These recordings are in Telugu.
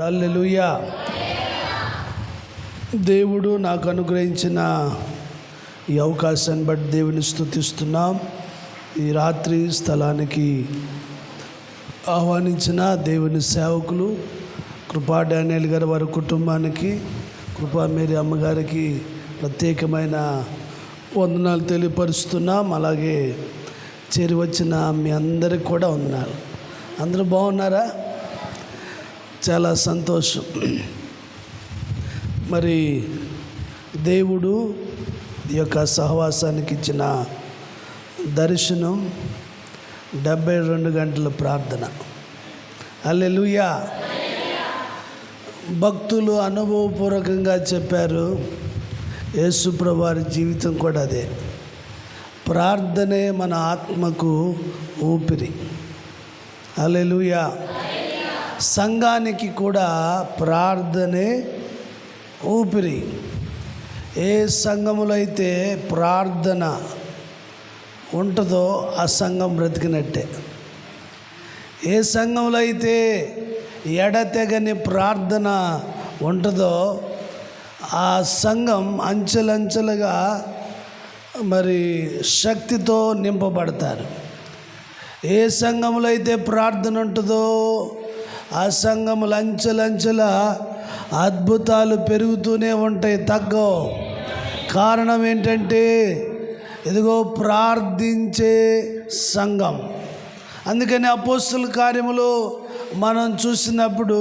హల్లెలూయా. దేవుడు నాకు అనుగ్రహించిన ఈ అవకాశాన్ని బట్టి దేవుని స్తుతిస్తున్నాం. ఈ రాత్రి స్థలానికి ఆహ్వానించిన దేవుని సేవకులు కృపా డానియల్ గారు, వారి కుటుంబానికి, కృపా మేరీ అమ్మగారికి ప్రత్యేకమైన వందనాలు తెలియపరుస్తున్నాం. అలాగే చేరి వచ్చిన మీ అందరికి కూడా వందనాలు. అందరూ బాగున్నారా? చాలా సంతోషం. మరి దేవుడు ఈ యొక్క సహవాసానికి ఇచ్చిన దర్శనం 72 గంటల ప్రార్థన. హల్లెలూయా. భక్తులు అనుభవపూర్వకంగా చెప్పారు. యేసుప్రభు వారి జీవితం కూడా అదే. ప్రార్థనే మన ఆత్మకు ఊపిరి. హల్లెలూయా. సంఘానికి కూడా ప్రార్థనే ఊపిరి. ఏ సంఘములో అయితే ప్రార్థన ఉంటుందో ఆ సంఘం బ్రతికినట్టే. ఏ సంఘంలో అయితే ఎడతెగని ప్రార్థన ఉంటుందో ఆ సంఘం అంచెలంచెలుగా మరి శక్తితో నింపబడతారు. ఏ సంఘములో అయితే ప్రార్థన ఉంటుందో ఆ సంఘములు అంచెలంచెల అద్భుతాలు పెరుగుతూనే ఉంటాయి, తగ్గవు. కారణం ఏంటంటే ఇదిగో ప్రార్థించే సంఘం. అందుకని అపోస్తల కార్యములు మనం చూసినప్పుడు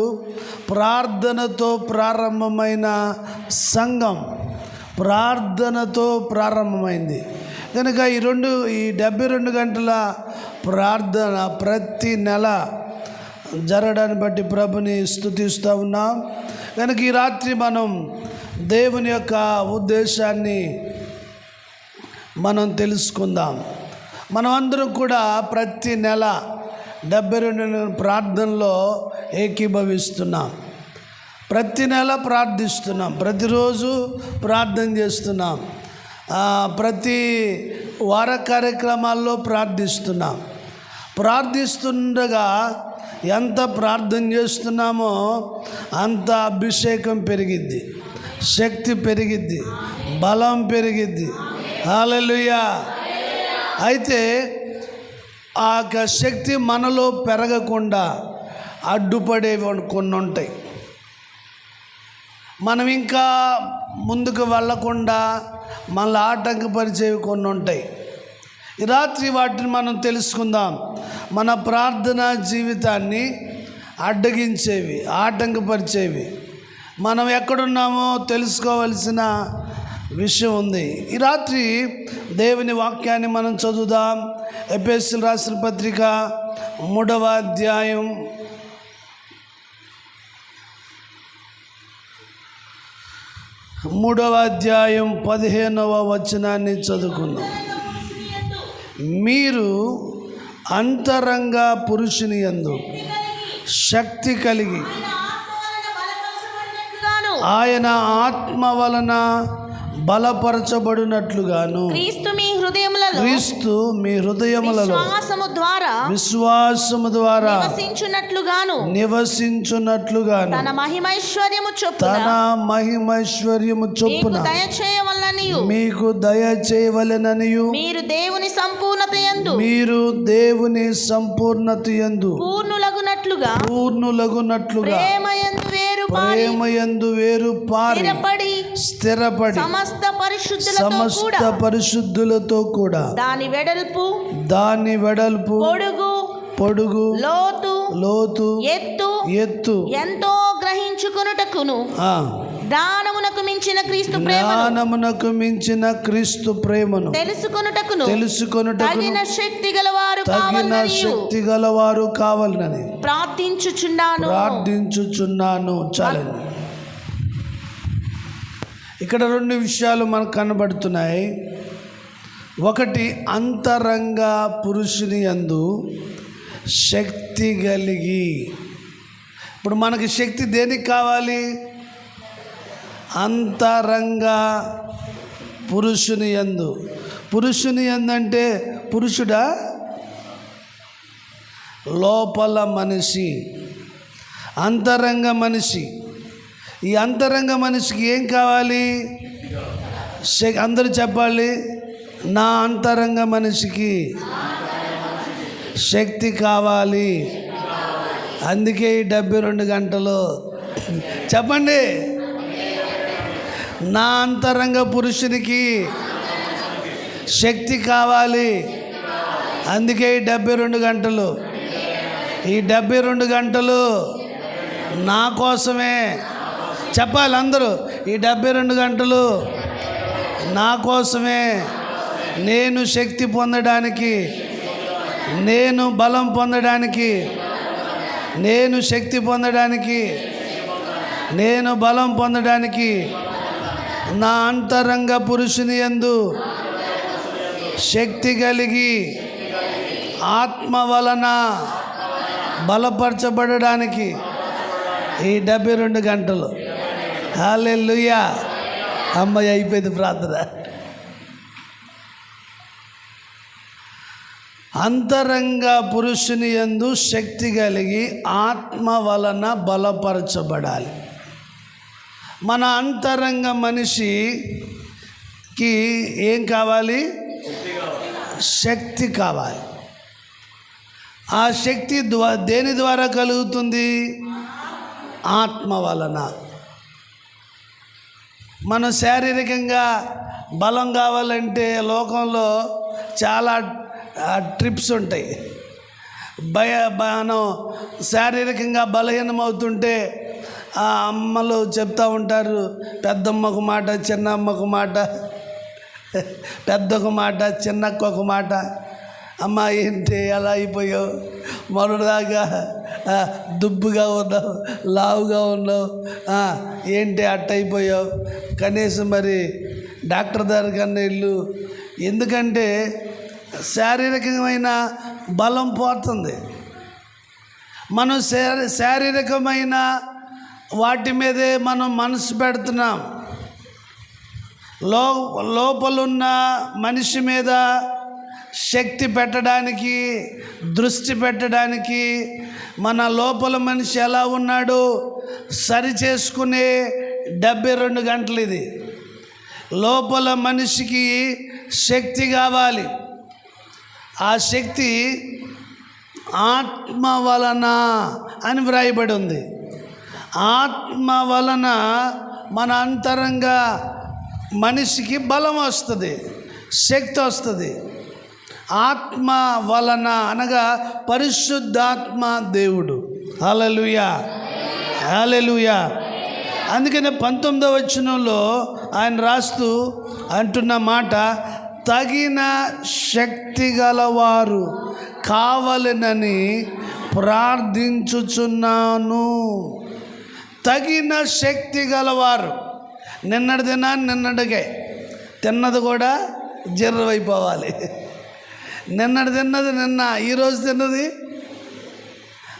ప్రార్థనతో ప్రారంభమైన సంఘం ప్రార్థనతో ప్రారంభమైంది. కనుక ఈ 72 గంటల ప్రార్థన ప్రతి నెల జరగడాన్ని బట్టి ప్రభుని స్తుతిస్తూ ఉన్నాం. కనుక ఈ రాత్రి మనం దేవుని యొక్క ఉద్దేశాన్ని మనం తెలుసుకుందాం. మనం అందరం కూడా ప్రతి నెల 72 ప్రార్థనలో ఏకీభవిస్తున్నాం. ప్రతి నెల ప్రార్థిస్తున్నాం, ప్రతిరోజు ప్రార్థన చేస్తున్నాం, ప్రతి వార కార్యక్రమాల్లో ప్రార్థిస్తున్నాం. ప్రార్థిస్తుండగా ఎంత ప్రార్థన చేస్తున్నామో అంత అభిషేకం పెరిగిద్ది, శక్తి పెరిగిద్ది, బలం పెరిగిద్ది. హల్లెలూయా. అయితే ఆ శక్తి మనలో పెరగకుండా అడ్డుపడేవి కొన్ని ఉంటాయి. మనం ఇంకా ముందుకు వెళ్ళకుండా మనల్ని ఆటంకపరిచేవి కొన్ని ఉంటాయి. ఈ రాత్రి వాటిని మనం తెలుసుకుందాం. మన ప్రార్థనా జీవితాన్ని అడ్డగించేవి, ఆటంకపరిచేవి మనం ఎక్కడున్నామో తెలుసుకోవలసిన విషయం ఉంది. ఈ రాత్రి దేవుని వాక్యాన్ని మనం చదువుదాం. ఎఫెసీయులకు రాసిన పత్రిక 3వ అధ్యాయం 15వ వచనాన్ని చదువుకుందాం. మీరు అంతరంగ పురుషుని యందు శక్తి కలిగి ఆయన ఆత్మ వలన బలపరచబడినట్లుగాను క్రీస్తు మీ హృదయములలో విశ్వాసము ద్వారా నివసించున్నట్లుగాను తన మహిమైశ్వర్యము చొప్పున మీకు దయచేయవలెననియు మీరు దేవుని సంపూర్ణత యందు పూర్ణులగునట్లుగా ప్రేమయందు వేరు పారి స్థిరపడి సమస్త పరిశుద్ధులతో కూడా దాని వెడల్పు పొడుగు లోతు ఎత్తు ఎంతో గ్రహించుకొనుటకును జ్ఞానమునకు మించిన క్రీస్తు ప్రేమను తెలుసుకొనుటకును తగిన శక్తి గలవారు కావాలని ప్రార్థించుచున్నాను. చాలండి. ఇక్కడ 2 విషయాలు మనకు కనబడుతున్నాయి. ఒకటి, అంతరంగ పురుషుని యందు శక్తి కలిగి. ఇప్పుడు మనకి శక్తి దేనికి కావాలి? అంతరంగ పురుషుని యందు. పురుషుని యందు అంటే పురుషుడా? లోపల మనిషి. అంతరంగ మనిషి. ఈ అంతరంగ మనిషికి ఏం కావాలి? అందరూ చెప్పాలి, నా అంతరంగ మనిషికి శక్తి కావాలి. అందుకే ఈ 72 గంటలు చెప్పండి, నా అంతరంగ పురుషునికి శక్తి కావాలి. అందుకే ఈ 72 గంటలు. ఈ 72 గంటలు నా కోసమే. చెప్పాలి అందరూ, ఈ 72 గంటలు నా కోసమే. నేను శక్తి పొందడానికి, నేను బలం పొందడానికి, నేను శక్తి పొందడానికి, నేను బలం పొందడానికి నా అంతరంగ పురుషుని యందు శక్తి కలిగి ఆత్మ వలన బలపరచబడడానికి ఈ 72 గంటలు. హల్లెలూయా. అమ్మాయి అయిపోయింది ప్రార్థన. అంతరంగ పురుషుని యందు శక్తి కలిగి ఆత్మ వలన బలపరచబడాలి. మన అంతరంగ మనిషికి ఏం కావాలి? శక్తి కావాలి. ఆ శక్తి దేని ద్వారా కలుగుతుంది? ఆత్మ వలన. మనం శారీరకంగా బలం కావాలంటే లోకంలో చాలా ట్రిప్స్ ఉంటాయి. మనం శారీరకంగా బలహీనమవుతుంటే ఆ అమ్మలు చెప్తూ ఉంటారు, పెద్దమ్మకు మాట, చిన్నమ్మకు మాట, పెద్దకు మాట, చిన్నక్క మాట. అమ్మ ఏంటి ఎలా అయిపోయావు, మొన్నటిదాకా దుబ్బుగా ఉన్నావు, లావుగా ఉన్నావు, ఏంటి అట్ట అయిపోయావు, కనీసం మరి డాక్టర్ దగ్గరికన్నా వెళ్ళు. ఎందుకంటే శారీరకమైన బలం పోతుంది. మనం శారీరకమైన వాటి మీదే మనం మనసు పెడుతున్నాం. లోపలున్న మనిషి మీద శక్తి పెట్టడానికి, దృష్టి పెట్టడానికి, మన లోపల మనిషి ఎలా ఉన్నాడో సరి చేసుకునే 72 గంటలు ఇది. లోపల మనిషికి శక్తి కావాలి. ఆ శక్తి ఆత్మ వలన అని వ్రాయబడి ఉంది. ఆత్మ వలన మన అంతరంగ మనిషికి బలం వస్తుంది, శక్తి వస్తుంది. ఆత్మ వలన అనగా పరిశుద్ధాత్మ దేవుడు. హల్లెలూయా, హల్లెలూయా. అందుకనే 19వ వచనంలో ఆయన రాస్తూ అంటున్న మాట, తగిన శక్తి గలవారు కావాలనని ప్రార్థించుచున్నాను. తగిన శక్తి గలవారు. నిన్నటి దినాన్ని నిన్నటికే తిన్నది కూడా జీర్ణమైపోవాలి. నిన్నటి తిన్నది నిన్న, ఈరోజు తిన్నది.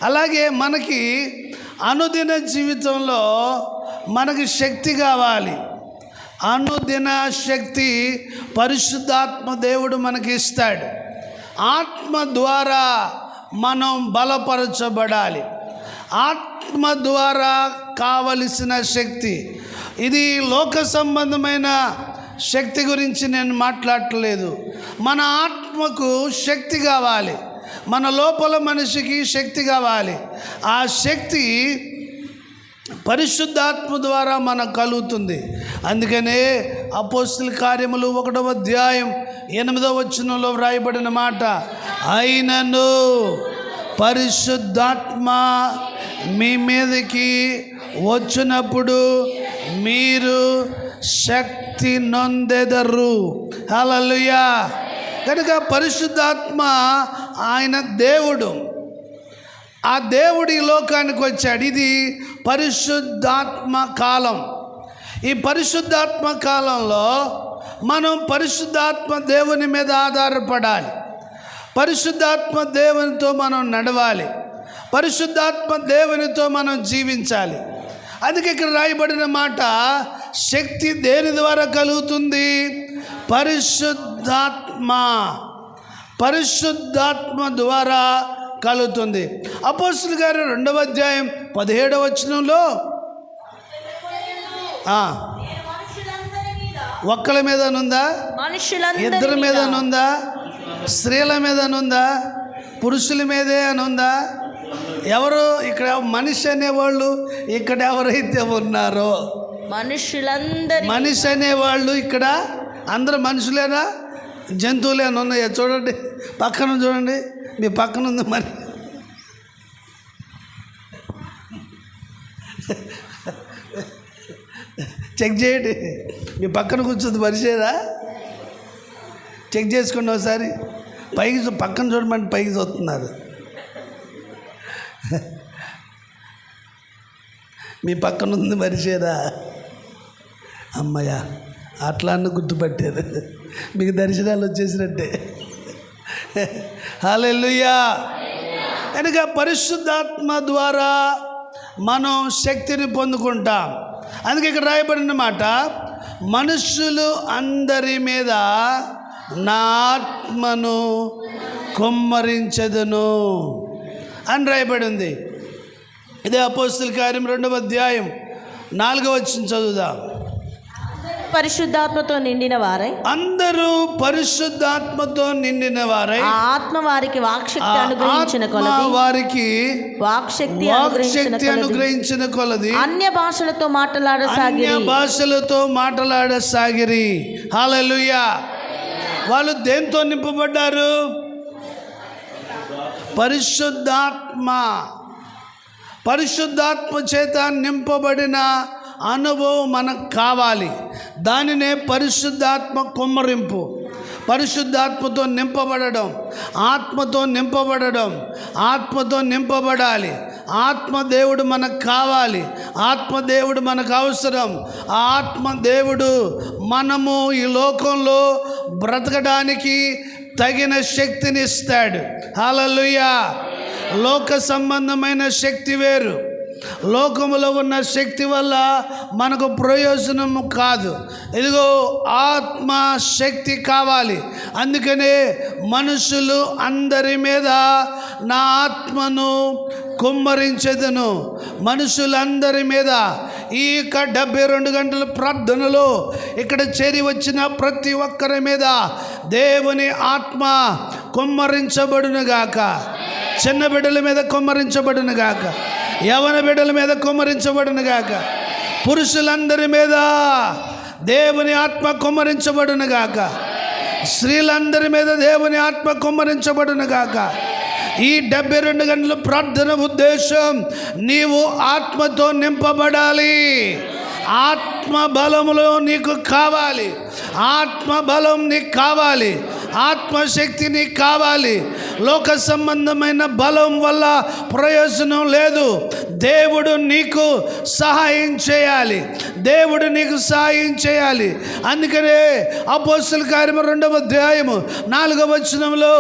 అలాగే మనకి అనుదిన జీవితంలో మనకి శక్తి కావాలి. అనుదిన శక్తి పరిశుద్ధాత్మ దేవుడు మనకి ఇస్తాడు. ఆత్మ ద్వారా మనం బలపరచబడాలి. ఆత్మ ద్వారా కావలసిన శక్తి ఇది. లోక సంబంధమైన శక్తి గురించి నేను మాట్లాడట్లేదు. మన ఆత్మకు శక్తి కావాలి, మన లోపల మనిషికి శక్తి కావాలి. ఆ శక్తి పరిశుద్ధాత్మ ద్వారా మనకు కలుగుతుంది. అందుకనే అపోస్తల కార్యములు 1వ అధ్యాయం 8వ వచనంలో వ్రాయబడిన మాట, అయినను పరిశుద్ధాత్మ మీ మీదకి వచ్చినప్పుడు మీరు శక్తి నొందెదరు. హల్లెలూయా. కనుక పరిశుద్ధాత్మ ఆయన దేవుడు. ఆ దేవుడు ఈ లోకానికి వచ్చాడు. ఇది పరిశుద్ధాత్మ కాలం. ఈ పరిశుద్ధాత్మ కాలంలో మనం పరిశుద్ధాత్మ దేవుని మీద ఆధారపడాలి. పరిశుద్ధాత్మ దేవునితో మనం నడవాలి. పరిశుద్ధాత్మ దేవునితో మనం జీవించాలి. అందుకే ఇక్కడ రాయబడిన మాట, శక్తి దేని ద్వారా కలుగుతుంది? పరిశుద్ధాత్మ. పరిశుద్ధాత్మ ద్వారా కలుగుతుంది. అపోస్తలుల కార్యం 2వ అధ్యాయం 17వ వచనంలో ఒక్కల మీదనుందా, ఇద్దరి మీదనుందా, స్త్రీల మీదనుందా, పురుషుల మీదే అనుందా? ఎవరు ఇక్కడ మనిషి అనేవాళ్ళు ఇక్కడ ఎవరైతే ఉన్నారో మనిషి అనేవాళ్ళు ఇక్కడ అందరు మనుషులేనా జంతువులేనా ఉన్నాయా? చూడండి, పక్కన చూడండి, మీ పక్కన ఉంది మరి. చెక్ చేయండి, మీ పక్కన కూర్చుంది మనిషేనా? చెక్ చేసుకోండి ఒకసారి. పైకి పక్కన చూడమని పైకి చూస్తున్నారు. మీ పక్కన ఉంది మనిషేనా? అమ్మయ్య, అట్లా అన్న గుర్తుపట్టారు, మీకు దర్శనాలు వచ్చేసినట్టే. హల్లెలూయా. కనుక పరిశుద్ధాత్మ ద్వారా మనం శక్తిని పొందుకుంటాం. అందుకే ఇక్కడ రాయబడిన మాట, మనుషులు అందరి మీద నా ఆత్మను కుమ్మరించెదను అని రాయబడి ఉంది. ఇదే అపోస్తలుల కార్యం 2వ అధ్యాయం 4వ వచనం చదువుదాం. పరిశుద్ధాత్మతో నిండిన వారై, అందరూ పరిశుద్ధాత్మతో నిండిన వారై, ఆత్మ వారికి వాక్శక్తి అనుగ్రహించిన కొలది, వారికి వాక్శక్తి అనుగ్రహించిన కొలది అన్య భాషలతో మాట్లాడసాగిరి. హల్లెలూయా. వాళ్ళు దేంతో నింపబడ్డారు? పరిశుద్ధాత్మ చేత నింపబడిన అనుభవం మనకు కావాలి. దానినే పరిశుద్ధాత్మ కుమ్మరింపు. పరిశుద్ధాత్మతో నింపబడడం, ఆత్మతో నింపబడాలి. ఆత్మదేవుడు మనకు కావాలి, ఆత్మదేవుడు మనకు అవసరం. ఆ ఆత్మదేవుడు మనము ఈ లోకంలో బ్రతకడానికి తగిన శక్తిని ఇస్తాడు. హల్లెలూయా. లోక సంబంధమైన శక్తి వేరు, లోకములో ఉన్న శక్తి వల్ల మనకు ప్రయోజనము కాదు. ఇదిగో ఆత్మ శక్తి కావాలి. అందుకనే మనుషులు అందరి మీద నా ఆత్మను కుమ్మరించెదను. మనుషులందరి మీద ఈ 72 గంటల ప్రార్థనలో ఇక్కడ చేరి వచ్చిన ప్రతి ఒక్కరి మీద దేవుని ఆత్మ కుమ్మరించబడునుగాక. చిన్న బిడ్డల మీద కుమ్మరించబడునుగాక, యవన బిడ్డల మీద కుమ్మరించబడునుగాక, పురుషులందరి మీద దేవుని ఆత్మ కుమ్మరించబడునుగాక, స్త్రీలందరి మీద దేవుని ఆత్మ కుమ్మరించబడునుగాక. ఈ 72 గంటల ప్రార్థన ఉద్దేశం, నీవు ఆత్మతో నింపబడాలి. ఆత్మ బలములో నీకు కావాలి, ఆత్మ బలం నీకు కావాలి, ఆత్మశక్తి నీకు కావాలి. లోక సంబంధమైన బలం వల్ల ప్రయోజనం లేదు. దేవుడు నీకు సహాయం చేయాలి, దేవుడు నీకు సహాయం చేయాలి. అందుకనే అపోస్తలుల కార్యం 2వ అధ్యాయం 4వ వచనంలో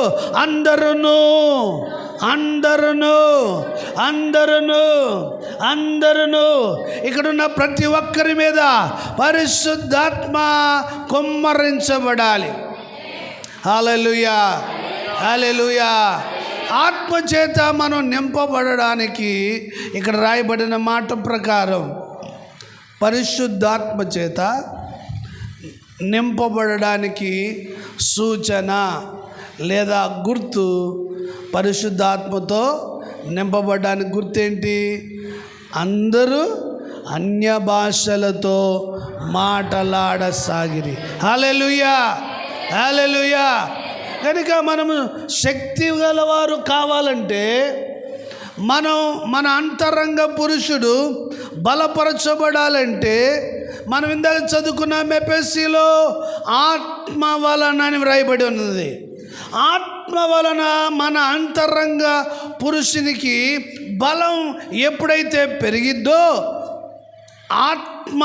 అందరూ ఇక్కడున్న ప్రతి ఒక్కరి మీద పరిశుద్ధాత్మ కుమ్మరించబడాలి. హల్లెలూయా, హల్లెలూయా. ఆత్మచేత మనం నింపబడడానికి ఇక్కడ రాయబడిన మాట ప్రకారం పరిశుద్ధాత్మ చేత నింపబడడానికి సూచన లేదా గుర్తు, పరిశుద్ధాత్మతో నింపబడడానికి గుర్తేంటి? అందరూ అన్య భాషలతో మాట్లాడసాగిరి. హల్లెలూయా, హల్లెలూయా. కనుక మనము శక్తి గలవారు కావాలంటే మన అంతరంగ పురుషుడు బలపరచబడాలంటే మనం ఇందాక చదువుకున్న ఎఫెసీలో ఆత్మ వలన అని వ్రాయబడి ఉన్నది. ఆత్మ వలన మన అంతరంగ పురుషునికి బలం ఎప్పుడైతే పెరిగిద్దో, ఆత్మ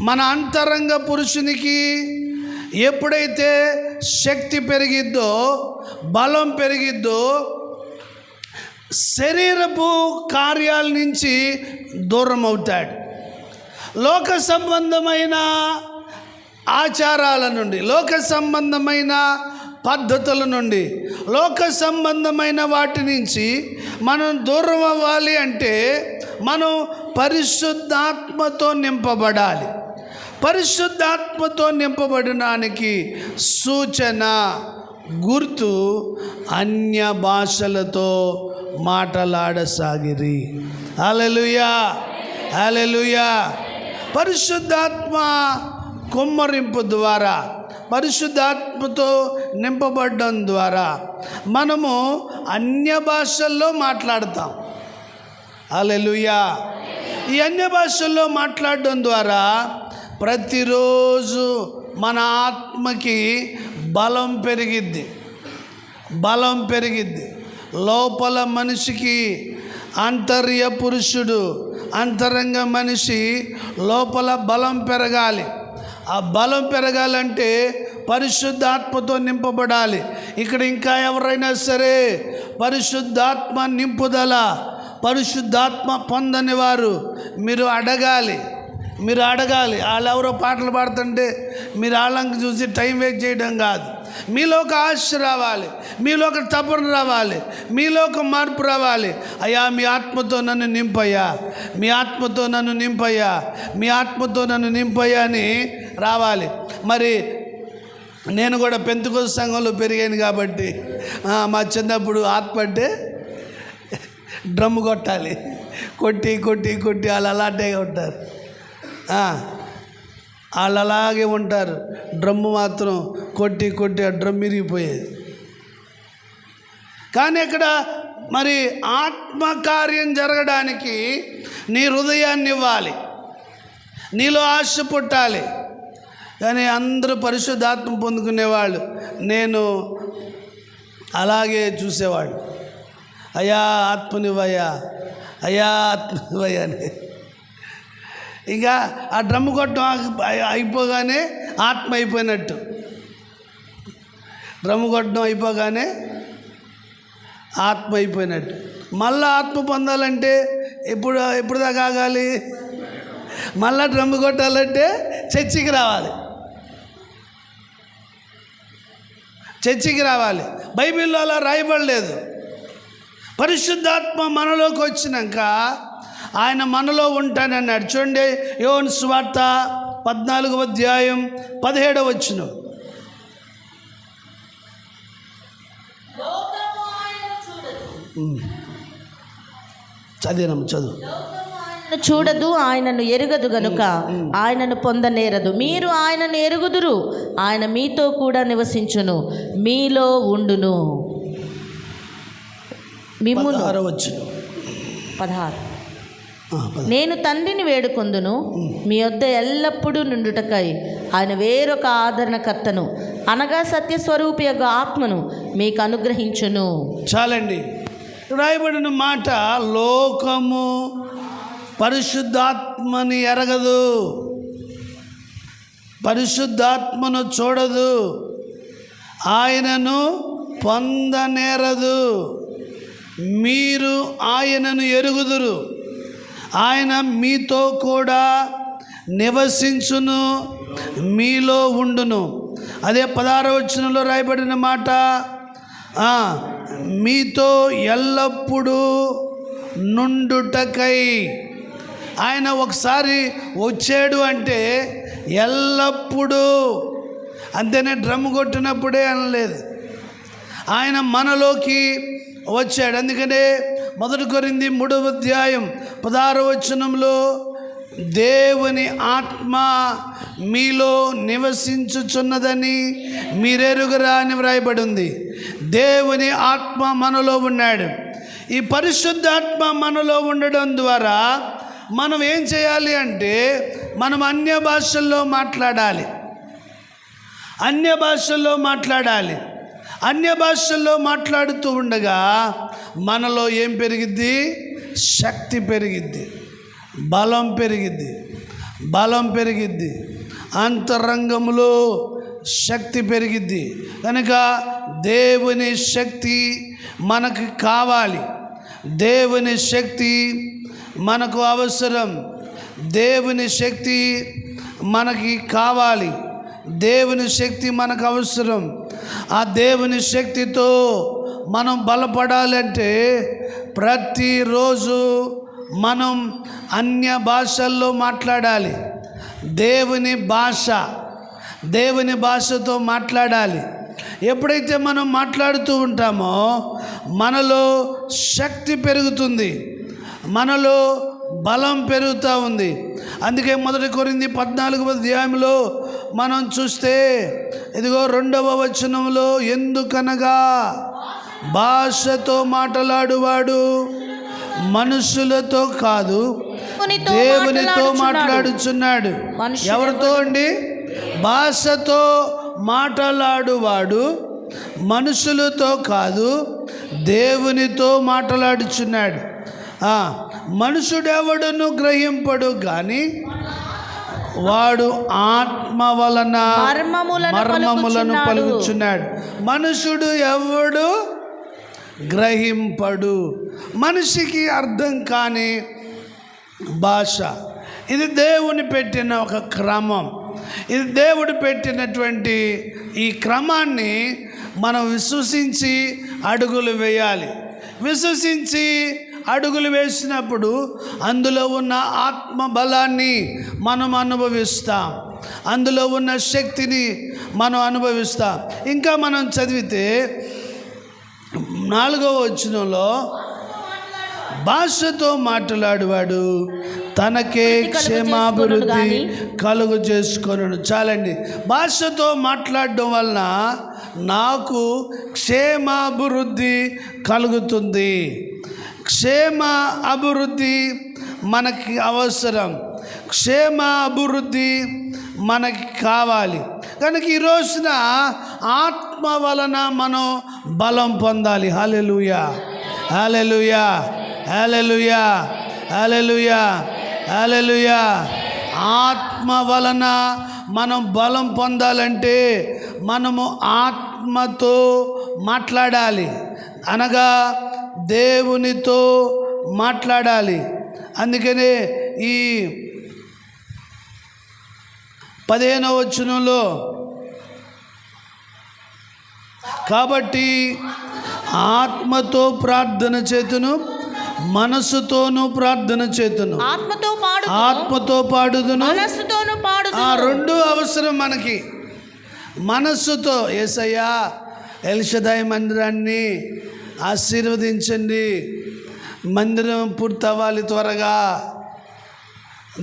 మన అంతరంగ పురుషునికి ఎప్పుడైతే శక్తి పెరిగిద్దో, బలం పెరిగిద్దో, శరీరపు కార్యాల నుంచి దూరం అవుతాడు. లోక సంబంధమైన ఆచారాల నుండి, లోక సంబంధమైన పద్ధతుల నుండి, లోక సంబంధమైన వాటి నుంచి మనం దూరం అవ్వాలి అంటే మనం పరిశుద్ధాత్మతో నింపబడాలి. పరిశుద్ధాత్మతో నింపబడడానికి సూచన, గుర్తు అన్య భాషలతో మాట్లాడసాగిరి. హల్లెలూయా, హల్లెలూయా. పరిశుద్ధాత్మ కుమ్మరింపు ద్వారా, పరిశుద్ధాత్మతో నింపబడడం ద్వారా మనము అన్య భాషల్లో మాట్లాడతాం. హల్లెలూయా. ఈ అన్య భాషల్లో మాట్లాడడం ద్వారా ప్రతిరోజు మన ఆత్మకి బలం పెరిగిద్ది, బలం పెరిగిద్ది. లోపల మనిషికి అంతర్య పురుషుడు, అంతరంగ మనిషి లోపల బలం పెరగాలి. ఆ బలం పెరగాలంటే పరిశుద్ధాత్మతో నింపబడాలి. ఇక్కడ ఇంకా ఎవరైనా సరే పరిశుద్ధాత్మ నింపుదల, పరిశుద్ధాత్మ పొందని వారు మీరు అడగాలి. వాళ్ళు ఎవరో పాటలు పాడుతుంటే మీరు వాళ్ళకి చూసి టైం వేస్ట్ చేయడం కాదు. మీలో ఒక ఆశ రావాలి, మీలో ఒక తపన రావాలి, మీలో ఒక మార్పు రావాలి. అయ్యా మీ ఆత్మతో నన్ను నింపయ్యా, మీ ఆత్మతో నన్ను నింపయ్యా, మీ ఆత్మతో నన్ను నింపయ్యా అని రావాలి. మరి నేను కూడా పెంతెకోస్తు సంఘంలో పెరిగాను కాబట్టి మా చిన్నప్పుడు ఆత్మ అంటే డ్రమ్ము కొట్టాలి, కొట్టి కొట్టి కొట్టి వాళ్ళు అలాంటిగా ఉంటారు, వాళ్ళు అలాగే ఉంటారు. డ్రమ్ము మాత్రం కొట్టి కొట్టి ఆ డ్రమ్ విరిగిపోయేది. కానీ ఇక్కడ మరి ఆత్మకార్యం జరగడానికి నీ హృదయాన్ని ఇవ్వాలి, నీలో ఆశ పుట్టాలి. కానీ అందరూ పరిశుద్ధాత్మ పొందుకునేవాళ్ళు, నేను అలాగే చూసేవాడు. అయ్యా ఆత్మనివ్వయ్యా, అయ్యా ఆత్మనివ్వయ్యా అని. ఇంకా ఆ డ్రమ్ము కొట్టడం అయిపోగానే ఆత్మ అయిపోయినట్టు, డ్రమ్ము కొట్టడం అయిపోగానే ఆత్మ అయిపోయినట్టు. మళ్ళీ ఆత్మ పొందాలంటే ఎప్పుడు దాకా ఆగాలి? మళ్ళీ డ్రమ్ము కొట్టాలంటే చర్చికి రావాలి, చర్చికి రావాలి. బైబిల్లో అలా రాయబడలేదు. పరిశుద్ధాత్మ మనలోకి వచ్చినాక ఆయన మనలో ఉంటానన్నాడు. చూడండి, యోహాను సువార్త 14వ అధ్యాయం 17వ వచనం. చదివినమ్మ, చదువు. చూడదు, ఆయనను ఎరుగదు గనుక ఆయనను పొందనేరదు. మీరు ఆయనను ఎరుగుదురు, ఆయన మీతో కూడా నివసించును, మీలో ఉండును. మిమ్మును 16. నేను తండ్రిని వేడుకొందును, మీ వద్ద ఎల్లప్పుడూ నుండుటకై ఆయన వేరొక ఆదరణకర్తను అనగా సత్యస్వరూపి యొక్క ఆత్మను మీకు అనుగ్రహించును. చాలండి. రాయబడిన మాట, లోకము పరిశుద్ధాత్మని ఎరగదు, పరిశుద్ధాత్మను చూడదు, ఆయనను పొందనేరదు. మీరు ఆయనను ఎరుగుదురు, ఆయన మీతో కూడా నివసించును, మీలో ఉండును. అదే 16వ వచనంలో రాయబడిన మాట, మీతో ఎల్లప్పుడూ నుండుటకై. ఆయన ఒకసారి వచ్చాడు అంటే ఎల్లప్పుడూ, అంతేనే డ్రమ్ కొట్టినప్పుడే అనలేదు, ఆయన మనలోకి వచ్చాడు. అందుకనే 1 కొరింథీ 3వ అధ్యాయం 16వ వచనంలో దేవుని ఆత్మ మీలో నివసించుచున్నదని మీరెరుగరా అని వ్రాయబడి ఉంది. దేవుని ఆత్మ మనలో ఉన్నాడు. ఈ పరిశుద్ధాత్మ మనలో ఉండడం ద్వారా మనం ఏం చేయాలి అంటే మనం అన్య భాషల్లో మాట్లాడాలి, అన్య భాషల్లో మాట్లాడాలి. అన్య భాషల్లో మాట్లాడుతూ ఉండగా మనలో ఏం పెరిగిద్ది? శక్తి పెరిగిద్ది, బలం పెరిగిద్ది, బలం పెరిగిద్ది, అంతరంగంలో శక్తి పెరిగిద్ది. కనుక దేవుని శక్తి మనకు కావాలి, దేవుని శక్తి మనకు అవసరం, దేవుని శక్తి మనకి కావాలి, దేవుని శక్తి మనకు అవసరం. ఆ దేవుని శక్తితో మనం బలపడాలంటే ప్రతిరోజు మనం అన్య భాషల్లో మాట్లాడాలి. దేవుని భాషతో మాట్లాడాలి. ఎప్పుడైతే మనం మాట్లాడుతూ ఉంటామో మనలో శక్తి పెరుగుతుంది, మనలో బలం పెరుగుతూ ఉంది. అందుకే 1 కొరింథీ 14వ అధ్యాయంలో మనం చూస్తే ఇదిగో 2వ వచనంలో, ఎందుకనగా భాషతో మాట్లాడువాడు మనుషులతో కాదు దేవునితో మాట్లాడుచున్నాడు. ఎవరితో అండి? భాషతో మాట్లాడువాడు మనుషులతో కాదు దేవునితో మాట్లాడుచున్నాడు. మనుషుడెవడును గ్రహింపడు గాని వాడు ఆత్మ వలన మర్మములను పలుకుచున్నాడు. మనుషుడు ఎవడు గ్రహింపడు. మనిషికి అర్థం కాని భాష. ఇది దేవుని పెట్టిన ఒక క్రమం. ఇది దేవుడు పెట్టినటువంటి ఈ క్రమాన్ని మనం విశ్వసించి అడుగులు వేయాలి. విశ్వసించి అడుగులు వేసినప్పుడు అందులో ఉన్న ఆత్మ బలాన్ని మనం అనుభవిస్తాం, అందులో ఉన్న శక్తిని మనం అనుభవిస్తాం. ఇంకా మనం చదివితే 4వ వచనంలో, భాషతో మాట్లాడువాడు తనకే క్షేమాభివృద్ధి కలుగు చేసుకొనును. చాలండి. భాషతో మాట్లాడడం వలన నాకు క్షేమాభివృద్ధి కలుగుతుంది. క్షేమ అభివృద్ధి మనకి అవసరం, క్షేమ అభివృద్ధి మనకి కావాలి. కనుక ఈ రోజున ఆత్మ వలన మనం బలం పొందాలి. హల్లెలూయా, హల్లెలూయా, హల్లెలూయా, హల్లెలూయా, హల్లెలూయా. ఆత్మ వలన మనం బలం పొందాలంటే మనము ఆత్మతో మాట్లాడాలి, అనగా దేవునితో మాట్లాడాలి. అందుకనే ఈ 15వ వచనంలో, కాబట్టి ఆత్మతో ప్రార్థన చేతును మనస్సుతోనూ ప్రార్థన చేతును, ఆత్మతో పాడుదును ఆ 2 అవసరం మనకి. మనస్సుతో, యేసయ్యా ఎల్షదాయి మందిరాన్ని ఆశీర్వదించండి, మందిరం పూర్తవ్వాలి, త్వరగా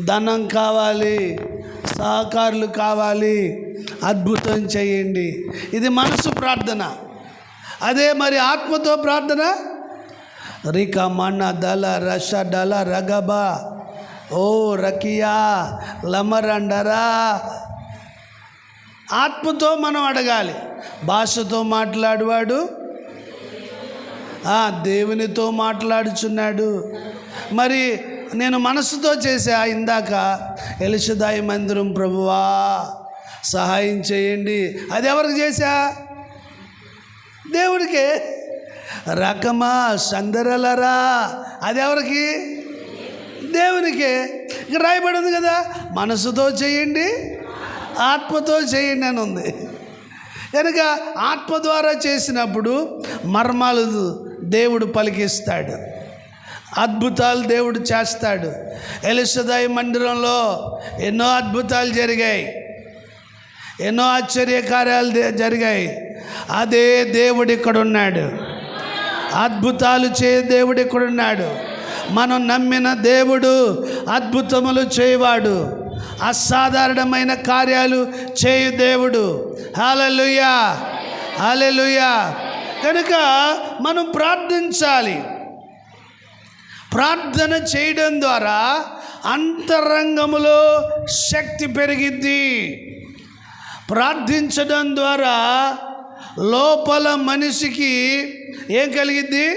ధనం కావాలి, సహకారులు కావాలి, అద్భుతం చేయండి. ఇది మనసు ప్రార్థన. అదే మరి ఆత్మతో ప్రార్థన, రికా మన్న దళ రష డల రగబా ఓ రకియా లమరండరా. ఆత్మతో మనం అడగాలి. భాషతో మాట్లాడువాడు దేవునితో మాట్లాడుచున్నాడు. మరి నేను మనసుతో చేసా ఇందాక, ఎల్షదాయి మందిరం ప్రభువా సహాయం చేయండి. అది ఎవరికి చేశా? దేవుడికే. రకమా సందరలరా, అది ఎవరికి? దేవునికే. ఇక రాయబడి ఉంది కదా, మనసుతో చేయండి, ఆత్మతో చేయండి అని ఉంది. కనుక ఆత్మ ద్వారా చేసినప్పుడు మర్మాలు దేవుడు పలికిస్తాడు, అద్భుతాలు దేవుడు చేస్తాడు. ఎల్షదాయి మందిరంలో ఎన్నో అద్భుతాలు జరిగాయి, ఎన్నో ఆశ్చర్యకార్యాలు జరిగాయి. అదే దేవుడు ఇక్కడ ఉన్నాడు. అద్భుతాలు దేవుడు ఇక్కడ ఉన్నాడు. మనం నమ్మిన దేవుడు అద్భుతములు చేయవాడు, అసాధారణమైన కార్యాలు చేయు దేవుడు. హల్లెలూయా, హల్లెలూయా. కనుక మనం ప్రార్థించాలి. ప్రార్థన చేయడం ద్వారా అంతరంగములో శక్తి పెరిగిద్ది. ప్రార్థించడం ద్వారా లోపల మనిషికి ఏం కలిగిద్ది?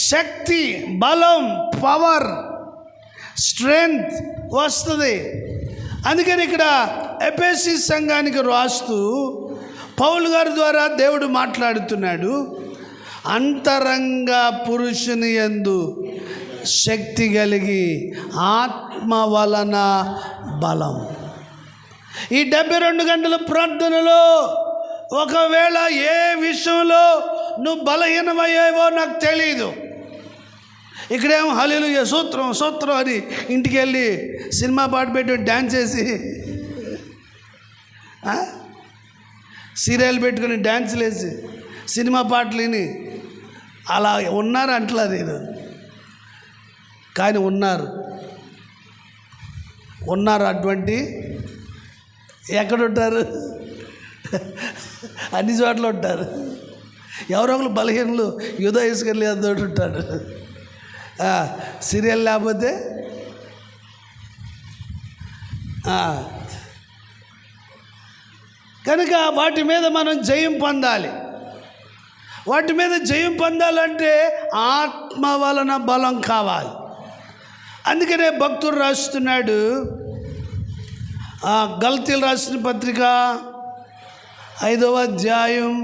శక్తి, బలం, పవర్, స్ట్రెంగ్త్ వస్తుంది. అందుకని ఇక్కడ ఎఫెసీ సంఘానికి రాస్తూ పౌలు గారి ద్వారా దేవుడు మాట్లాడుతున్నాడు. అంతరంగ పురుషుని యందు శక్తి కలిగి ఆత్మ వలన బలం. ఈ 72 గంటల ప్రార్థనలో ఒకవేళ ఏ విషయంలో నువ్వు బలహీనమయ్యావో నాకు తెలీదు. ఇక్కడేమో హల్లెలూయా సూత్రం సూత్రం అని ఇంటికి వెళ్ళి సినిమా పాట పెట్టి డ్యాన్స్ చేసి సీరియల్ పెట్టుకుని డ్యాన్సులు వేసి సినిమా పాటలు విని అలా ఉన్నారు అంటలా నేను. కానీ ఉన్నారు అటువంటి ఎక్కడుంటారు? అన్ని చోట్ల ఉంటారు. ఎవరో ఒకరు బలహీనలు యుధ ఇసుకలు తోటి ఉంటాడు. సీరియల్ లేకపోతే కనుక వాటి మీద మనం జయం పొందాలి. వాటి మీద జయం పొందాలంటే ఆత్మ వలన బలం కావాలి. అందుకనే భక్తుడు రాస్తున్నాడు, గల్తీలు రాసిన పత్రిక 5వ అధ్యాయం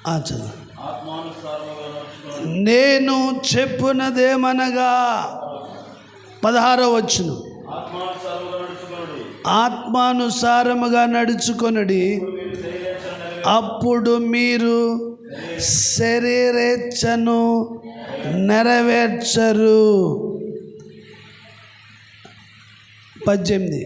16 నేను చెప్పునదేమనగా 16వ వచనం, ఆత్మానుసారముగా నడుచుకొనుడి, అప్పుడు మీరు శరీరేచ్ఛను నెరవేర్చరు. 18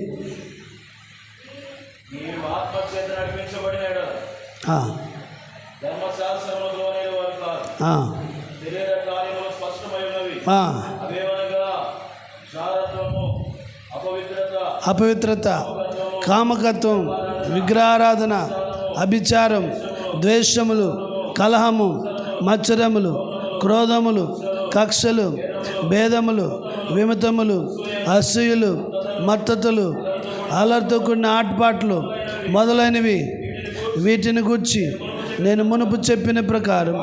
అపవిత్రత, కామకత్వం, విగ్రహారాధన, అభిచారం, ద్వేషములు, కలహము, మత్సరములు, క్రోధములు, కక్షలు, భేదములు, విమతములు, అసూయలు, మత్తతులు, అలర్తో కూడిన ఆటపాట్లు మొదలైనవి, వీటిని గూర్చి నేను మునుపు చెప్పిన ప్రకారం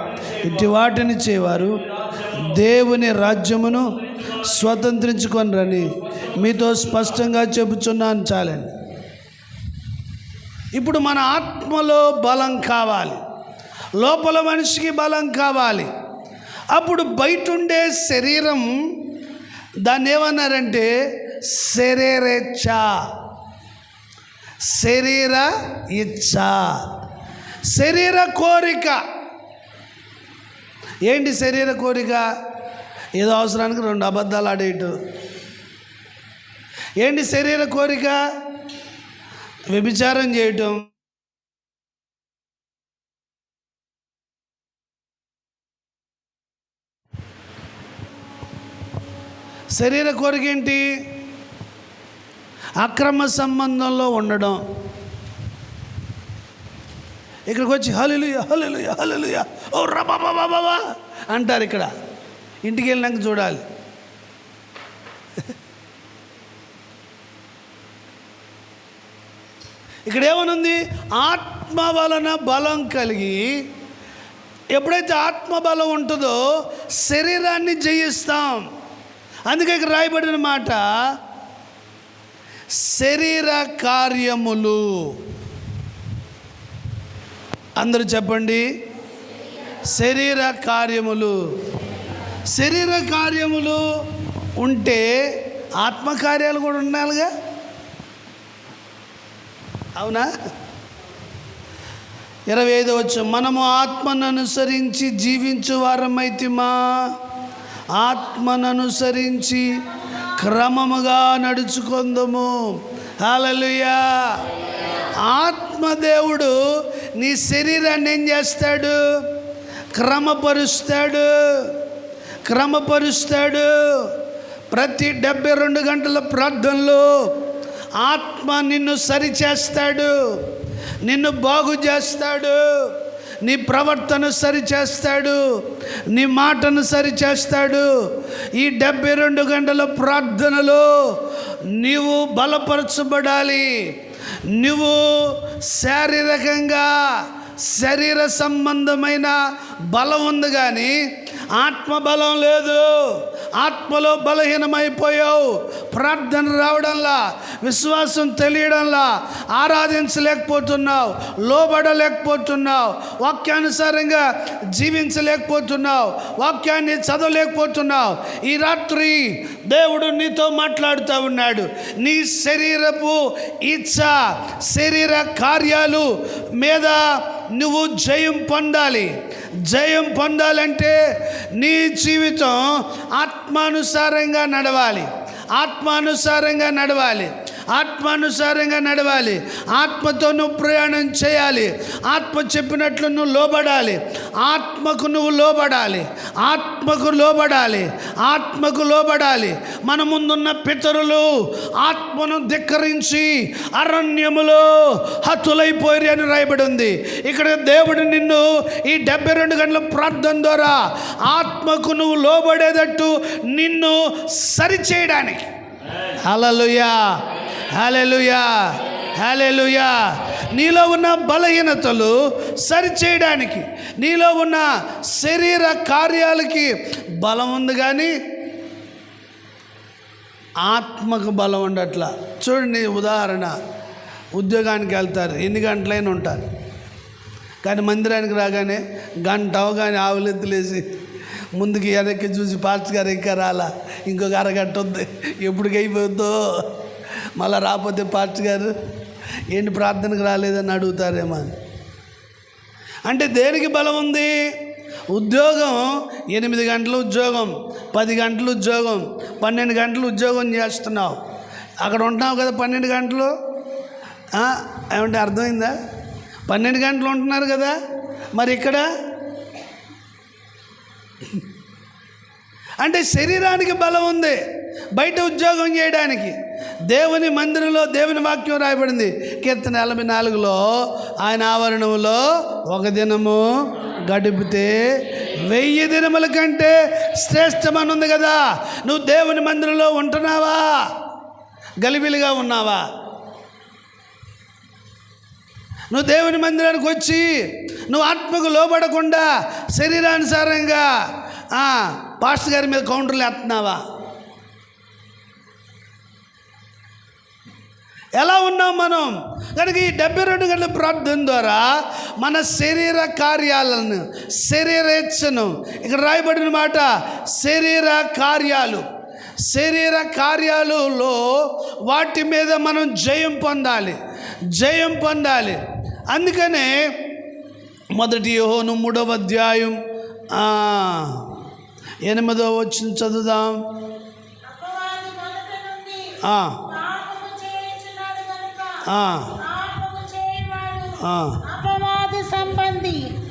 ఇట్టి వాటిని చేయవారు దేవుని రాజ్యమును స్వతంత్రించుకొనరని మీతో స్పష్టంగా చెబుతున్నాను. చాలండి. ఇప్పుడు మన ఆత్మలో బలం కావాలి, లోపల మనిషికి బలం కావాలి. అప్పుడు బయట ఉండే శరీరం దాన్ని ఏమన్నారంటే శరీరేచ్ఛ, శరీర ఇచ్ఛ, శరీర కోరిక. ఏంటి శరీర కోరిక? ఏదో అవసరానికి 2 అబద్ధాలు ఆడేయటం. ఏంటి శరీర కోరిక? వ్యభిచారం చేయటం, శరీర కోరిక ఏంటి? అక్రమ సంబంధంలో ఉండడం. ఇక్కడికి వచ్చి హల్లెలూయా హల్లెలూయా హల్లెలూయా ఓ రబాబాబాబా అంటారు. ఇక్కడ ఇంటికి వెళ్ళినాక చూడాలి. ఇక్కడ ఏమనుంది? ఆత్మ వలన బలం కలిగి, ఎప్పుడైతే ఆత్మ బలం ఉంటుందో శరీరాన్ని జయిస్తాం. అందుకే ఇక్కడ రాయబడిన మాట శరీర కార్యములు. అందరూ చెప్పండి, శరీర కార్యములు. శరీర కార్యములు ఉంటే ఆత్మకార్యాలు కూడా ఉండాలిగా, అవునా? 25 వచ్చి మనము ఆత్మను అనుసరించి జీవించు వారమైతిమా, ఆత్మను అనుసరించి క్రమముగా నడుచుకుందాము. హల్లెలూయా. ఆత్మదేవుడు నీ శరీరాన్ని ఏం చేస్తాడు? క్రమపరుస్తాడు. ప్రతి 72 గంటల ప్రార్థనలో ఆత్మ నిన్ను సరిచేస్తాడు, నిన్ను బాగు చేస్తాడు, నీ ప్రవర్తన సరిచేస్తాడు, నీ మాటను సరిచేస్తాడు. ఈ 72 గంటల ప్రార్థనలో నీవు బలపరచబడాలి. నువ్వు శారీరకంగా శరీర సంబంధమైన బలం ఉంది కానీ ఆత్మ బలం లేదు. ఆత్మలో బలహీనమైపోయావు. ప్రార్థన రావడంలా, విశ్వాసం తెలియడంలా, ఆరాధించలేకపోతున్నావు, లోబడలేకపోతున్నావు, వాక్యానుసారంగా జీవించలేకపోతున్నావు, వాక్యాన్ని చదవలేకపోతున్నావు. ఈ రాత్రి దేవుడు నీతో మాట్లాడుతూ ఉన్నాడు. నీ శరీరపు ఇచ్చ, శరీర కార్యాలు మీద నువ్వు జయం పొందాలి. జయం పొందాలంటే నీ జీవితం ఆత్మానుసారంగా నడవాలి. ఆత్మానుసారంగా నడవాలి. ఆత్మానుసారంగా నడవాలి. ఆత్మతో నువ్వు ప్రయాణం చేయాలి. ఆత్మ చెప్పినట్లు నువ్వు లోబడాలి. ఆత్మకు నువ్వు లోబడాలి. ఆత్మకు లోబడాలి. ఆత్మకు లోబడాలి. మన ముందున్న పితరులు ఆత్మను ధిక్కరించి అరణ్యములో హతులైపోయి అని రాయబడి ఉంది. ఇక్కడ దేవుడు నిన్ను ఈ 72 గంటల ప్రార్థన ద్వారా ఆత్మకు నువ్వు లోబడేటట్టు నిన్ను సరిచేయడానికి. హల్లెలూయా, హల్లెలూయా, హల్లెలూయా. నీలో ఉన్న బలహీనతలు సరిచేయడానికి, నీలో ఉన్న శరీర కార్యాలకి బలం ఉంది కానీ ఆత్మకు బలం ఉండట్లా. చూడండి, ఉదాహరణ, ఉద్యోగానికి వెళ్తారు, ఎన్ని గంటలైనా ఉంటారు, కానీ మందిరానికి రాగానే గంట అవగానే ఆవులెత్తులేసి ముందుకి వెనక్కి చూసి పాస్టర్ గారు ఇంకా రాలా, ఇంకొక అరగంట ఉంది, ఎప్పటికి అయిపోద్దో, మళ్ళీ రాకపోతే పాస్టర్ గారు ఏంటి ప్రార్థనకు రాలేదని అడుగుతారేమో అని. అంటే దేనికి బలం ఉంది? ఉద్యోగం 8 గంటలు ఉద్యోగం, 10 గంటలు ఉద్యోగం, 12 గంటలు ఉద్యోగం చేస్తున్నావు, అక్కడ ఉంటున్నావు కదా 12 గంటలు. ఏమంటే అర్థమైందా? 12 గంటలు ఉంటున్నారు కదా, మరి ఇక్కడ అంటే శరీరానికి బలం ఉంది బయట ఉద్యోగం చేయడానికి. దేవుని మందిరంలో దేవుని వాక్యం రాయబడింది. కీర్తన 84లో ఆయన ఆవరణంలో ఒక దినము గడిపితే 1000 దినముల కంటే శ్రేష్టమని ఉంది కదా. నువ్వు దేవుని మందిరంలో ఉంటున్నావా? గలిబిలిగా ఉన్నావా? నువ్వు దేవుని మందిరానికి వచ్చి నువ్వు ఆత్మకు లోబడకుండా శరీరానుసారంగా పాస్టర్ గారి మీద కౌంటర్లు వేస్తున్నావా? ఎలా ఉన్నాం మనం? కనుక ఈ 72 గంటల ప్రార్థన ద్వారా మన శరీర కార్యాలను, శరీర ఇచ్చను, ఇక్కడ రాయబడిన మాట శరీర కార్యాలు, శరీర కార్యాలలో వాటి మీద మనం జయం పొందాలి, జయం పొందాలి. అందుకనే 1 యోహాను 3వ అధ్యాయం 8వ వచనం చదువుదాం.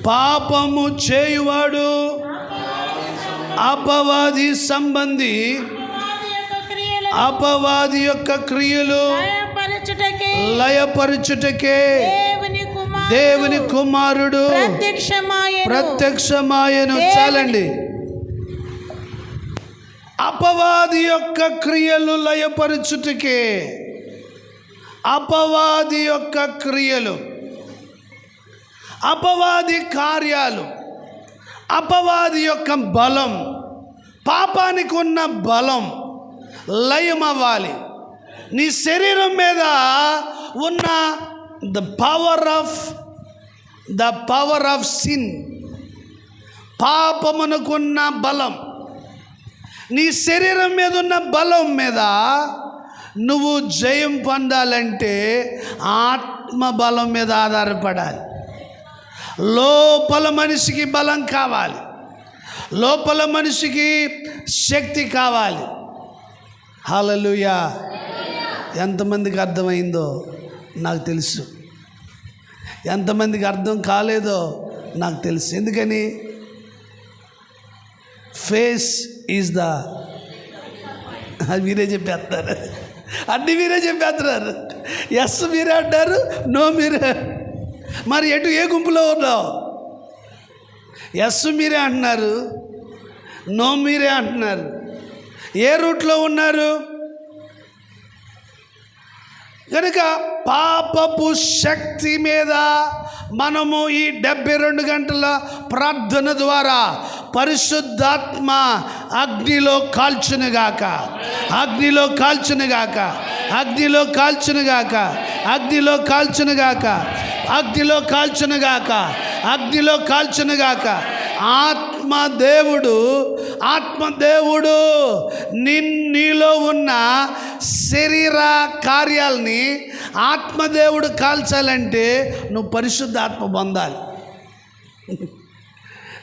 పాపము చేయువాడు అపవాది సంబంధి, అపవాది యొక్క క్రియలు లయపరచుటకే దేవుని కుమారుడు ప్రత్యక్షమాయను. చాలండి. అపవాది యొక్క క్రియలు లయపరచుటకే, అపవాది యొక్క క్రియలు, అపవాది కార్యాలు, అపవాది యొక్క బలం, పాపానికి ఉన్న బలం లయం అవ్వాలి. నీ శరీరం మీద ఉన్న ద పవర్ ఆఫ్ సిన్, పాపమునకున్న బలం, నీ శరీరం మీద ఉన్న బలం మీద నువ్వు జయం పొందాలంటే ఆత్మ బలం మీద ఆధారపడాలి. లోపల మనిషికి బలం కావాలి, లోపల మనిషికి శక్తి కావాలి. హల్లెలూయా. ఎంతమందికి అర్థమైందో నాకు తెలుసు, ఎంతమందికి అర్థం కాలేదో నాకు తెలుసు. ఎందుకని? ఫేస్ ఈజ్ ద, అది మీరే చెప్పేస్తారు, అన్నీ మీరే చెప్పేస్తున్నారు. ఎస్ మీరే అంటారు, నో మీరే. మరి ఎటు ఏ గుంపులో ఉన్నావు? ఎస్ మీరే అంటున్నారు, నో మీరే అంటున్నారు. ఏ రూట్లో ఉన్నారు? కనుక పాపపు శక్తి మీద మనము ఈ 72 గంటల ప్రార్థన ద్వారా పరిశుద్ధాత్మ అగ్నిలో కాల్చునుగాక, అగ్నిలో కాల్చునుగాక, అగ్నిలో కాల్చునుగాక, అగ్నిలో కాల్చునుగాక, అగ్నిలో కాల్చునుగాక, అగ్నిలో కాల్చునుగాక. ఆత్మదేవుడు నీలో ఉన్న శరీర కార్యాలని ఆత్మదేవుడు కాల్చాలంటే నువ్వు పరిశుద్ధాత్మ పొందాలి.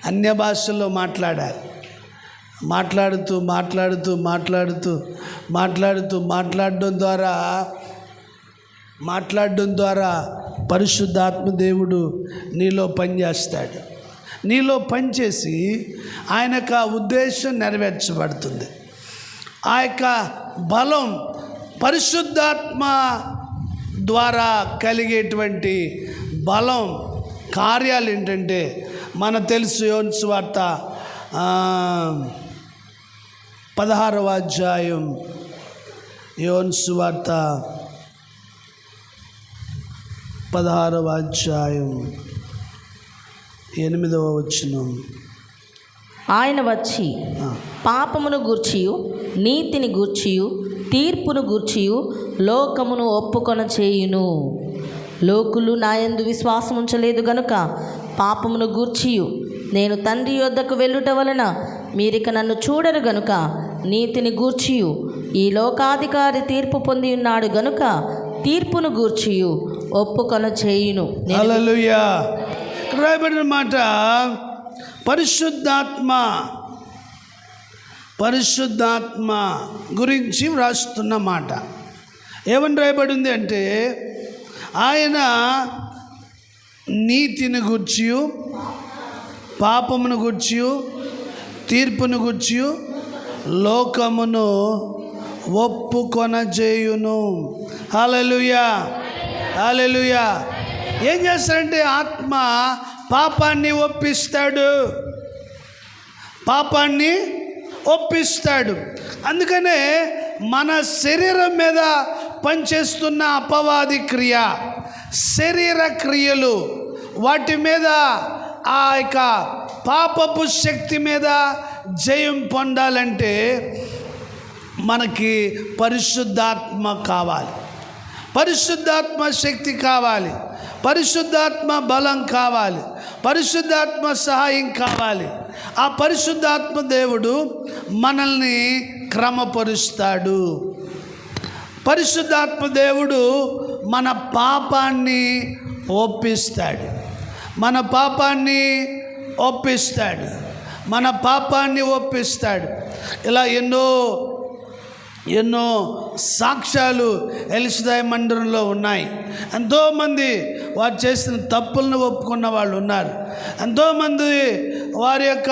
అన్య భాషల్లో మాట్లాడాలి. మాట్లాడడం ద్వారా పరిశుద్ధాత్మ దేవుడు నీలో పనిచేస్తాడు. నీలో పనిచేసి ఆయన యొక్క ఉద్దేశం నెరవేర్చబడుతుంది. ఆ యొక్క బలం పరిశుద్ధాత్మ ద్వారా కలిగేటువంటి బలం కార్యాలు ఏంటంటే మనకు తెలుసు. యోహాను సువార్త 16వ అధ్యాయం, యోహాను సువార్త 16వ అధ్యాయం 8వ వచనం. ఆయన వచ్చి పాపమును గూర్చియు నీతిని గూర్చియు తీర్పును గూర్చియు లోకమును ఒప్పుకొన చేయును. లోకులు నాయందు విశ్వాసం ఉంచలేదు గనుక పాపమును గూర్చియు నేను తండ్రి యొద్దకు వెళ్ళుట వలన మీరిక నన్ను చూడరు గనుక నీతిని గూర్చియు ఈ లోకాధికారి తీర్పు పొంది ఉన్నాడు గనుక తీర్పును గూర్చియు ఒప్పుకొన చేయును. హల్లెలూయా. రాయబడిన మాట పరిశుద్ధాత్మ గురించి వ్రాస్తున్న మాట. ఏమని రాయబడింది అంటే ఆయన నీతిని గూర్చియు పాపమును గూర్చియు తీర్పును గూర్చియు లోకమును ఒప్పుకొనజేయును. హల్లెలూయా, హల్లెలూయా. ఏం చేస్తాడంటే ఆత్మ పాపాన్ని ఒప్పిస్తాడు. అందుకనే మన శరీరం మీద పనిచేస్తున్న అపవాది క్రియ, శరీర క్రియలు, వాటి మీద ఆ యొక్క పాపపు శక్తి మీద జయం పొందాలంటే మనకి పరిశుద్ధాత్మ కావాలి, పరిశుద్ధాత్మ శక్తి కావాలి, పరిశుద్ధాత్మ బలం కావాలి, పరిశుద్ధాత్మ సహాయం కావాలి. ఆ పరిశుద్ధాత్మ దేవుడు మనల్ని క్రమపరుస్తాడు. పరిశుద్ధాత్మ దేవుడు మన పాపాన్ని ఒప్పిస్తాడు, మన పాపాన్ని ఒప్పిస్తాడు. ఇలా ఎన్నో సాక్ష్యాలు ఎలిషదాయి మందిరంలో ఉన్నాయి. ఎంతోమంది వారు చేసిన తప్పులను ఒప్పుకున్న వాళ్ళు ఉన్నారు. ఎంతోమంది వారి యొక్క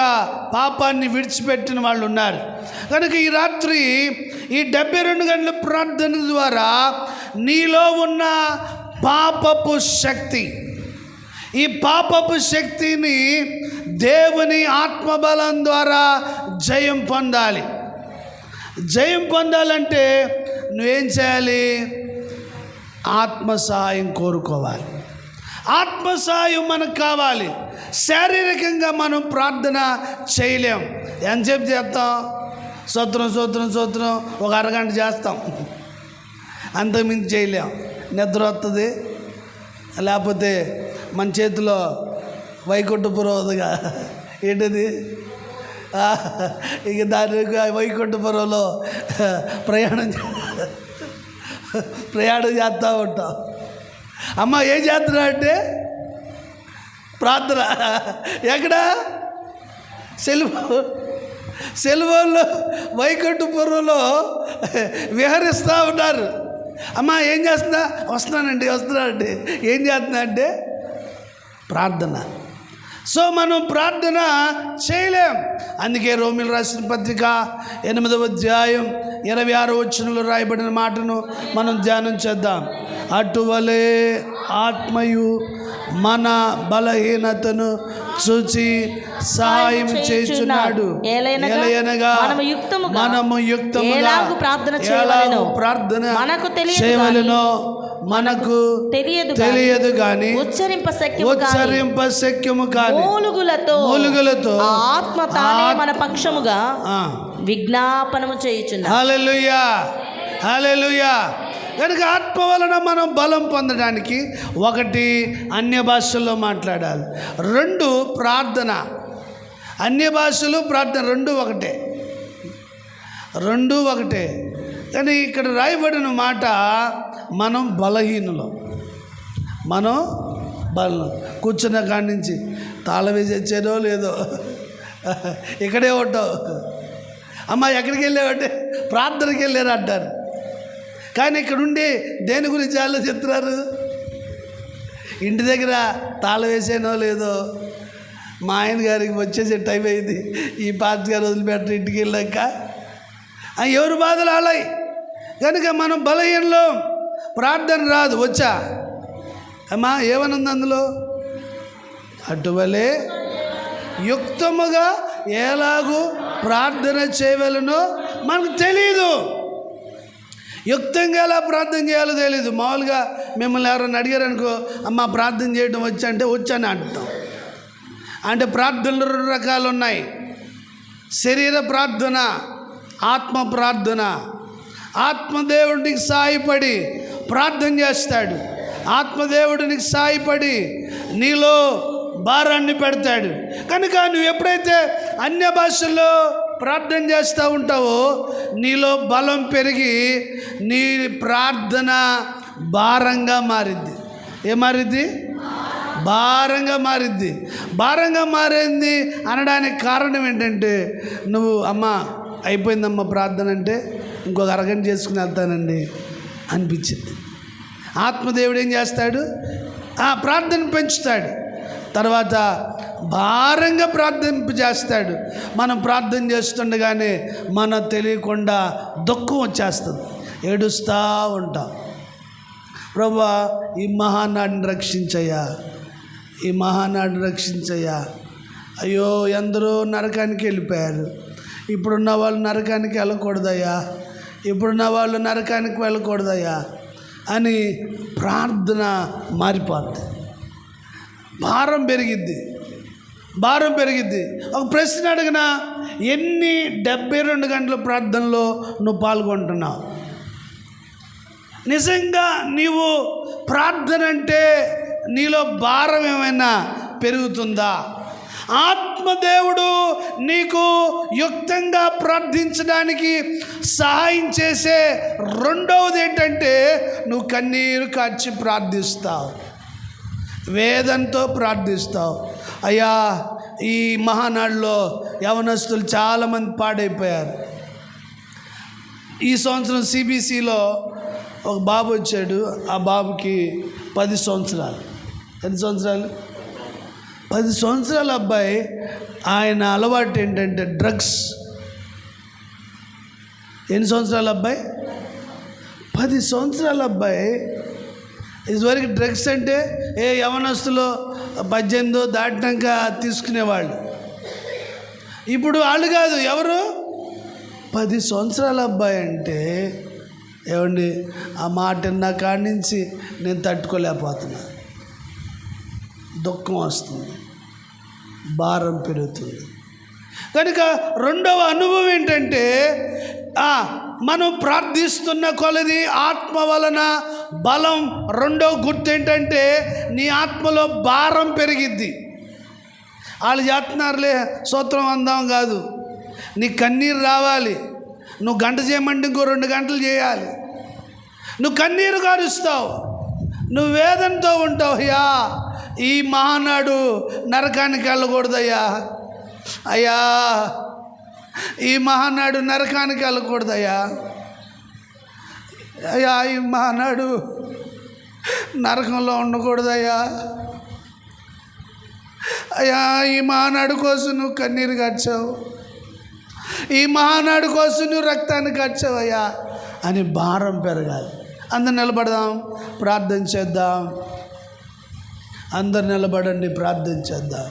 పాపాన్ని విడిచిపెట్టిన వాళ్ళు ఉన్నారు. కనుక ఈ రాత్రి ఈ 72 గంటల ప్రార్థన ద్వారా నీలో ఉన్న పాపపు శక్తి, ఈ పాపపు శక్తిని దేవుని ఆత్మబలం ద్వారా జయం పొందాలి. జయం పొందాలంటే నువ్వేం చేయాలి? ఆత్మ సహాయం కోరుకోవాలి. ఆత్మ సహాయం మనకు కావాలి. శారీరకంగా మనం ప్రార్థన చేయలేం. ఎంతసేపు చేస్తాం? స్తోత్రం ఒక అరగంట చేస్తాం, అంతకుమించి చేయలేం. నిద్ర వస్తుంది, లేకపోతే మన చేతిలో వైకుంఠపురోదుగా ఏంటిది, ఇక దాని వైకుంఠపురంలో ప్రయాణం చేస్తూ ఉంటాం. అమ్మ ఏం చేస్తున్నా అంటే ప్రార్థన. ఎక్కడ? సెల్ఫోన్లో వైకుంఠపురంలో విహరిస్తూ ఉన్నారు. అమ్మ ఏం చేస్తున్నా? వస్తున్నానండి. ఏం చేస్తున్నా అంటే ప్రార్థన. సో మనం ప్రార్థన చేయలేం. అందుకే రోమిలు రాసిన పత్రిక 8వ అధ్యాయం 26వ వచనంలో రాయబడిన మాటను మనం ధ్యానం చేద్దాం. అటువలే ఆత్మయు మన బలహీనతను చూచి సహాయం చేయుచున్నాడు. ఏలయనగా మనము యుక్తముగా ప్రార్థన చేయవలెనో మనకు తెలియదు తెలియదు గాని ఉచ్చరింప శక్యము కాని మూలుగులతో ఆత్మ తానే మన పక్షముగా విజ్ఞాపనము చేయుచున్నా. హల్లెలూయా, హల్లెలూయా. కనుక ఆత్మ వలన మనం బలం పొందడానికి ఒకటి అన్య భాషల్లో మాట్లాడాలి, రెండు ప్రార్థన. అన్య భాషలు ప్రార్థన రెండు ఒకటే. కానీ ఇక్కడ రాయబడిన మాట మనం బలహీనులు, మనం కూర్చున్న కాడి నుంచి తాళం వేసి వచ్చేదో లేదో ఇక్కడే ఉంటావు. అమ్మ ఎక్కడికి వెళ్ళావంటే ప్రార్థనకి వెళ్ళారు అంటారు. కానీ ఇక్కడ ఉండి దేని గురించి ఆలోచిస్తున్నారు? ఇంటి దగ్గర తాళం వేసానో లేదో, మా ఆయన గారికి వచ్చేసే టైం అయింది, ఈ పార్టీ గారు వదిలిపెట్టరు ఇంటికి వెళ్ళాక, ఎవరు బాధలు ఆలాయి. కనుక మనం బలహీనలో ప్రార్థన రాదు. వచ్చా అమ్మా ఏమనుంది అందులో? అటువలే యుక్తముగా ఎలాగూ ప్రార్థన చేయవలనో మనకు తెలీదు. యుక్తంగా ఎలా ప్రార్థన చేయాలో తెలీదు. మామూలుగా మిమ్మల్ని ఎవరైనా అడిగారు అనుకో, అమ్మ ప్రార్థన చేయడం వచ్చా అంటే వచ్చని అంటాం. అంటే ప్రార్థనలు రెండు రకాలు ఉన్నాయి: శరీర ప్రార్థన, ఆత్మ ప్రార్థన. ఆత్మదేవుడికి సాయపడి ప్రార్థన చేస్తాడు. ఆత్మదేవుడికి సాయపడి నీలో భారాన్ని పెడతాడు. కనుక నువ్వు ఎప్పుడైతే అన్య భాషల్లో ప్రార్థన చేస్తూ ఉంటావో నీలో బలం పెరిగి నీ ప్రార్థన భారంగా మారిద్ది. ఏమారిద్ది? భారంగా మారిద్ది. భారంగా మారింది అనడానికి కారణం ఏంటంటే, నువ్వు అమ్మ అయిపోయిందమ్మ ప్రార్థన అంటే ఇంకొక అరగంట చేసుకుని వెళ్తానండి అనిపించింది. ఆత్మదేవుడు ఏం చేస్తాడు? ప్రార్థన పెంచుతాడు. తర్వాత భారంగా ప్రార్థింప చేస్తాడు. మనం ప్రార్థన చేస్తుండగానే మనకు తెలియకుండా దుఃఖం వచ్చేస్తుంది, ఏడుస్తూ ఉంటాం. ప్రభువా ఈ మహానాడిని రక్షించయ్యా, ఈ మహానాడిని రక్షించయ్యా. అయ్యో ఎందరో నరకానికి వెళ్ళిపోయారు, ఇప్పుడున్న వాళ్ళు నరకానికి వెళ్ళకూడదయ్యా, ఇప్పుడున్న వాళ్ళు నరకానికి వెళ్ళకూడదయ్యా అని ప్రార్థన మారిపోద్ది. భారం పెరిగిద్ది. ఒక ప్రశ్న అడిగిన, ఎన్ని 72 గంటల ప్రార్థనలో నువ్వు పాల్గొంటున్నావు? నిజంగా నీవు ప్రార్థన అంటే నీలో భారం ఏమైనా పెరుగుతుందా? ఆత్మదేవుడు నీకు యుక్తంగా ప్రార్థించడానికి సహాయం చేసే రెండవది ఏంటంటే, నువ్వు కన్నీరు కార్చి ప్రార్థిస్తావు, వేదంతో ప్రార్థిస్తావు. అయ్యా ఈ మహానాడులో యవనస్తులు చాలామంది పాడైపోయారు. ఈ సంవత్సరం సిబిసిలో ఒక బాబు వచ్చాడు. ఆ బాబుకి 10 సంవత్సరాలు. ఎన్ని సంవత్సరాలు? 10 సంవత్సరాల అబ్బాయి. ఆయన అలవాటు ఏంటంటే డ్రగ్స్. ఎన్ని సంవత్సరాల అబ్బాయి? 10 సంవత్సరాల అబ్బాయి. ఇదివరకు డ్రగ్స్ అంటే యవనస్తులు 18 దాటినాక తీసుకునేవాళ్ళు. ఇప్పుడు వాళ్ళు కాదు, ఎవరు? 10 సంవత్సరాల అబ్బాయి అంటే ఏమండి, ఆ మాట నా కాడి నుంచి నేను తట్టుకోలేకపోతున్నా. దుఃఖం వస్తుంది, భారం పెరుగుతుంది. కనుక రెండవ అనుభవం ఏంటంటే, మనం ప్రార్థిస్తున్న కొలది ఆత్మ వలన బలం. రెండవ గుర్తు ఏంటంటే, నీ ఆత్మలో భారం పెరిగిద్ది. వాళ్ళు చేస్తున్నారులే స్తోత్రం అందాం కాదు, నీ కన్నీరు రావాలి. నువ్వు గంట చేయమంటే ఇంకో 2 గంటలు చేయాలి. నువ్వు కన్నీరు కారుస్తావు, నువ్వు వేదనతో ఉంటావు. అయ్యా ఈ మహానాడు నరకానికి వెళ్ళకూడదయ్యా, అయ్యా ఈ మహానాడు నరకానికి వెళ్ళకూడదయ్యా, అయ్యా ఈ మహానాడు నరకంలో ఉండకూడదయ్యా, అయ్యా ఈ మహానాడు కోసం నువ్వు కన్నీరు కార్చావు, ఈ మహానాడు కోసం నువ్వు రక్తాన్ని కార్చావయ్యా అని భారం పెరగాలి. అందరు నిలబడదాం, ప్రార్థన చేద్దాం. అందరు నిలబడండి, ప్రార్థన చేద్దాం.